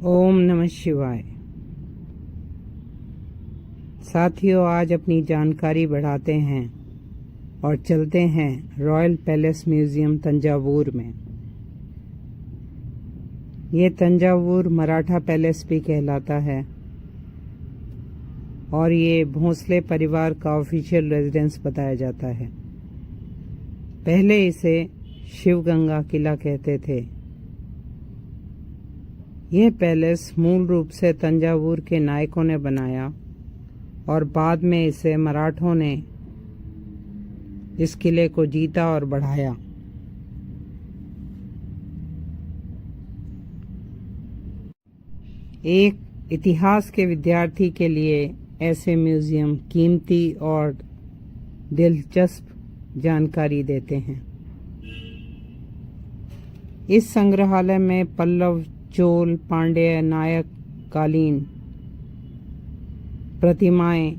ओम नमः शिवाय। साथियों, आज अपनी जानकारी बढ़ाते हैं और चलते हैं रॉयल पैलेस म्यूजियम तंजावुर में। ये तंजावुर मराठा पैलेस भी कहलाता है और ये भोंसले परिवार का ऑफिशियल रेजिडेंस बताया जाता है। पहले इसे शिवगंगा किला कहते थे। यह पैलेस मूल रूप से तंजावुर के नायकों ने बनाया और बाद में इसे मराठों ने इस किले को जीता और बढ़ाया। एक इतिहास के विद्यार्थी के लिए ऐसे म्यूजियम कीमती और दिलचस्प जानकारी देते हैं। इस संग्रहालय में पल्लव, चोल, पांड्य, नायक कालीन प्रतिमाएं,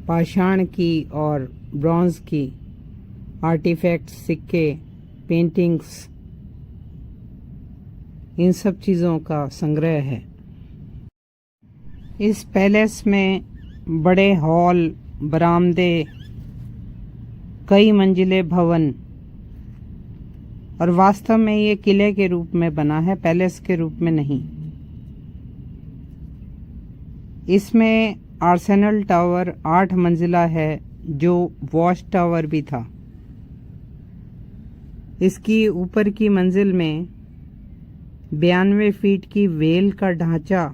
पाषाण की और ब्रॉन्ज की आर्टिफैक्ट्स, सिक्के, पेंटिंग्स, इन सब चीज़ों का संग्रह है। इस पैलेस में बड़े हॉल, बरामदे, कई मंजिले भवन और वास्तव में ये किले के रूप में बना है, पैलेस के रूप में नहीं। इसमें आर्सेनल टावर 8 मंजिला है, जो वॉच टावर भी था। इसकी ऊपर की मंजिल में 92 फीट की वेल का ढांचा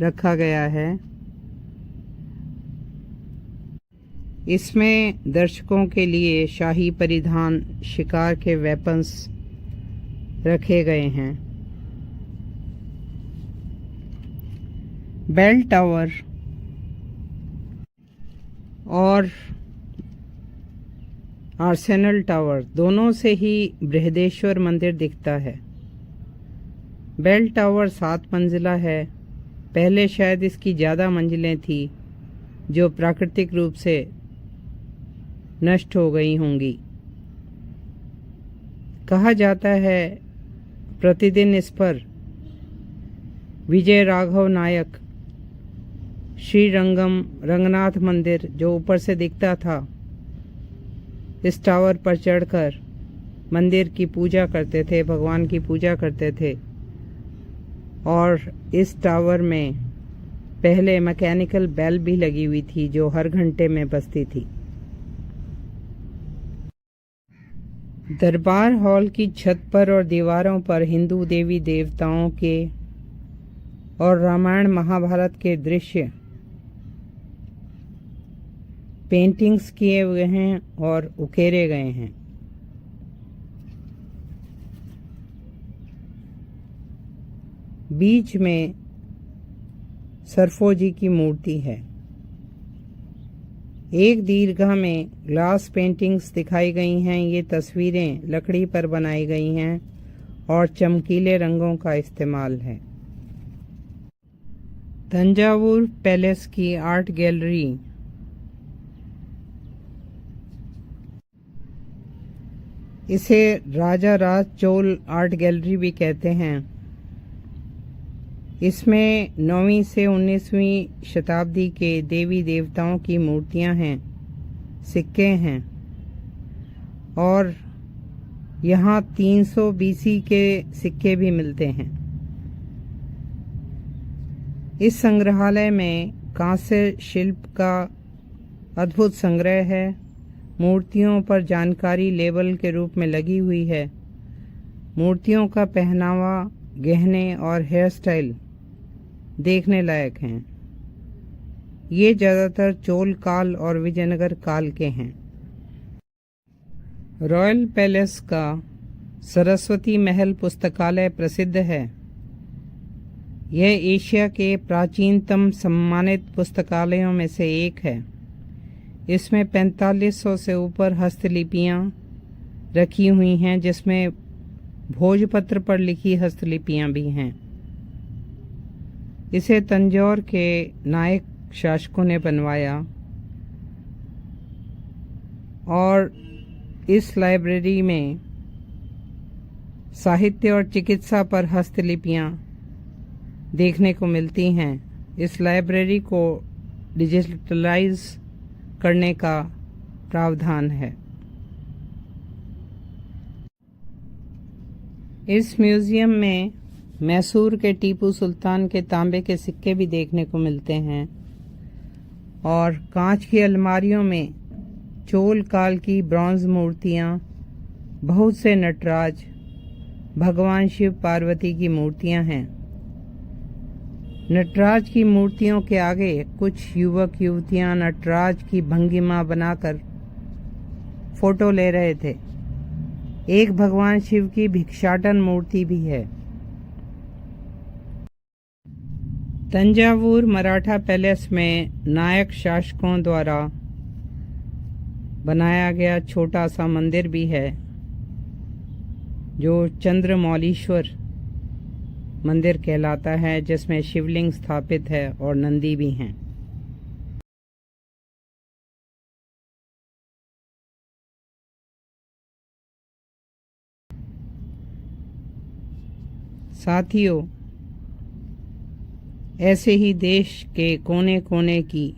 रखा गया है। इसमें दर्शकों के लिए शाही परिधान, शिकार के वेपन्स रखे गए हैं। बेल टावर और आर्सेनल टावर दोनों से ही बृहदेश्वर मंदिर दिखता है। बेल टावर 7 मंजिला है। पहले शायद इसकी ज़्यादा मंजिलें थी जो प्राकृतिक रूप से नष्ट हो गई होंगी। कहा जाता है प्रतिदिन इस पर विजय राघव नायक श्री रंगनाथ मंदिर, जो ऊपर से दिखता था, इस टावर पर चढ़कर मंदिर की पूजा करते थे, भगवान की पूजा करते थे। और इस टावर में पहले मैकेनिकल बेल भी लगी हुई थी जो हर घंटे में बजती थी। दरबार हॉल की छत पर और दीवारों पर हिंदू देवी देवताओं के और रामायण महाभारत के दृश्य पेंटिंग्स किए हुए हैं और उकेरे गए हैं। बीच में सरफोजी की मूर्ति है। एक दीर्घा में ग्लास पेंटिंग्स दिखाई गई हैं। ये तस्वीरें लकड़ी पर बनाई गई हैं और चमकीले रंगों का इस्तेमाल है। तंजावुर पैलेस की आर्ट गैलरी इसे राजा राज चोल आर्ट गैलरी भी कहते हैं। इसमें 9वीं से 19वीं शताब्दी के देवी देवताओं की मूर्तियां हैं, सिक्के हैं और यहाँ 300 BC के सिक्के भी मिलते हैं। इस संग्रहालय में कांस्य शिल्प का अद्भुत संग्रह है। मूर्तियों पर जानकारी लेबल के रूप में लगी हुई है। मूर्तियों का पहनावा, गहने और हेयर स्टाइल देखने लायक हैं। ये ज़्यादातर चोल काल और विजयनगर काल के हैं। रॉयल पैलेस का सरस्वती महल पुस्तकालय प्रसिद्ध है। यह एशिया के प्राचीनतम सम्मानित पुस्तकालयों में से एक है। इसमें 4500 से ऊपर हस्तलिपियां रखी हुई हैं, जिसमें भोजपत्र पर लिखी हस्तलिपियां भी हैं। इसे तंजौर के नायक शासकों ने बनवाया और इस लाइब्रेरी में साहित्य और चिकित्सा पर हस्तलिपियां देखने को मिलती हैं। इस लाइब्रेरी को डिजिटलाइज करने का प्रावधान है। इस म्यूज़ियम में मैसूर के टीपू सुल्तान के तांबे के सिक्के भी देखने को मिलते हैं और कांच की अलमारियों में चोल काल की ब्रॉन्ज मूर्तियाँ, बहुत से नटराज, भगवान शिव पार्वती की मूर्तियाँ हैं। नटराज की मूर्तियों के आगे कुछ युवक युवतियाँ नटराज की भंगिमा बनाकर फोटो ले रहे थे। एक भगवान शिव की भिक्षाटन मूर्ति भी है। तंजावुर मराठा पैलेस में नायक शासकों द्वारा बनाया गया छोटा सा मंदिर भी है, जो चंद्रमौलीश्वर मंदिर कहलाता है, जिसमें शिवलिंग स्थापित है और नंदी भी हैं। साथियों, ऐसे ही देश के कोने कोने की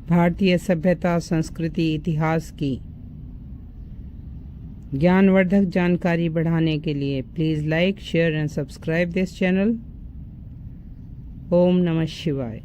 भारतीय सभ्यता, संस्कृति, इतिहास की ज्ञानवर्धक जानकारी बढ़ाने के लिए please like, share and subscribe this channel. ओम नमः शिवाय।